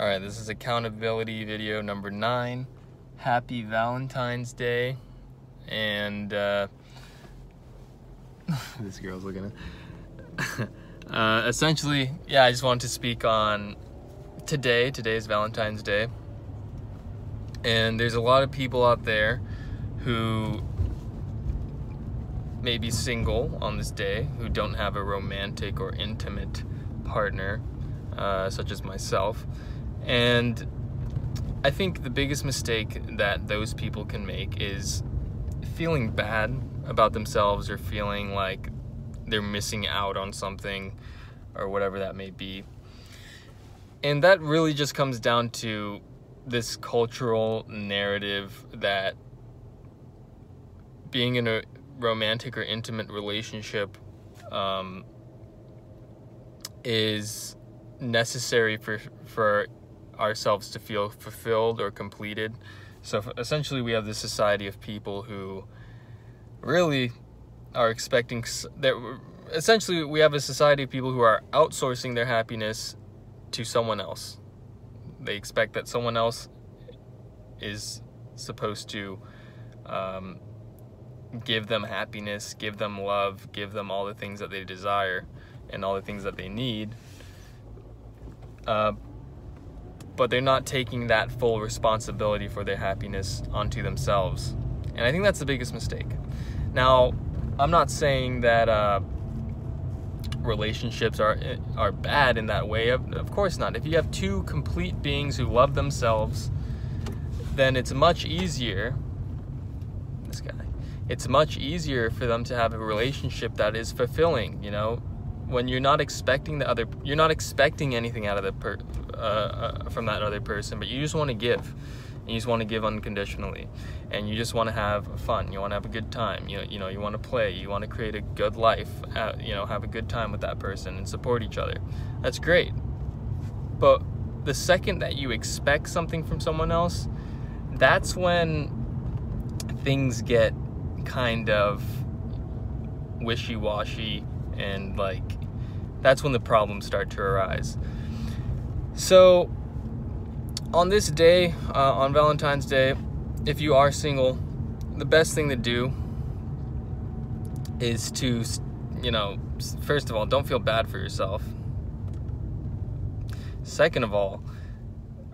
Alright, this is accountability video number 9. Happy Valentine's Day. And, this girl's looking at essentially, yeah, I just wanted to speak on today. Today is Valentine's Day. And there's a lot of people out there who may be single on this day, who don't have a romantic or intimate partner, such as myself. And I think the biggest mistake that those people can make is feeling bad about themselves or feeling like they're missing out on something or whatever that may be. And that really just comes down to this cultural narrative that being in a romantic or intimate relationship is necessary for ourselves to feel fulfilled or completed. So essentially we have this society of people who really are expecting that. Essentially we have a society of people who are outsourcing their happiness to someone else. They expect that someone else is supposed to give them happiness, give them love, give them all the things that they desire and all the things that they need. But they're not taking that full responsibility for their happiness onto themselves. And I think that's the biggest mistake. Now, I'm not saying that relationships are bad in that way. Of course not. If you have two complete beings who love themselves, then it's much easier, it's much easier for them to have a relationship that is fulfilling, you know? When you're not expecting you're not expecting anything out of from that other person, but you just want to give. And you just want to give unconditionally, and you just want to have fun. You want to have a good time. You know, you want to play. You want to create a good life. Have a good time with that person and support each other. That's great. But the second that you expect something from someone else, that's when things get kind of wishy-washy, and that's when the problems start to arise. So on this day, on Valentine's Day, if you are single, the best thing to do is to, first of all, don't feel bad for yourself. Second of all,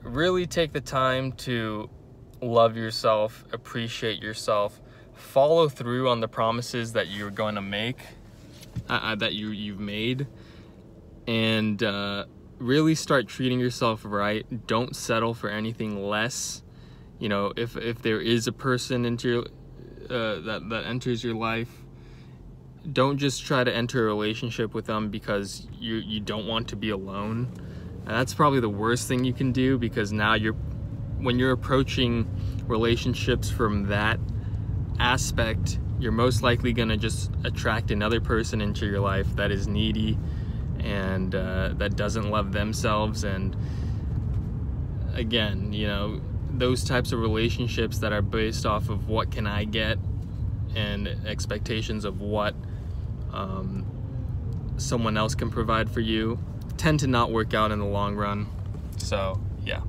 really take the time to love yourself, appreciate yourself, follow through on the promises that you're going to make, that you've made, and really start treating yourself right. Don't settle for anything less. If there is a person into that enters your life, don't just try to enter a relationship with them because you don't want to be alone. And that's probably the worst thing you can do, because now when you're approaching relationships from that aspect, you're most likely gonna just attract another person into your life that is needy and that doesn't love themselves. And again, those types of relationships that are based off of what can I get and expectations of what someone else can provide for you tend to not work out in the long run. So yeah.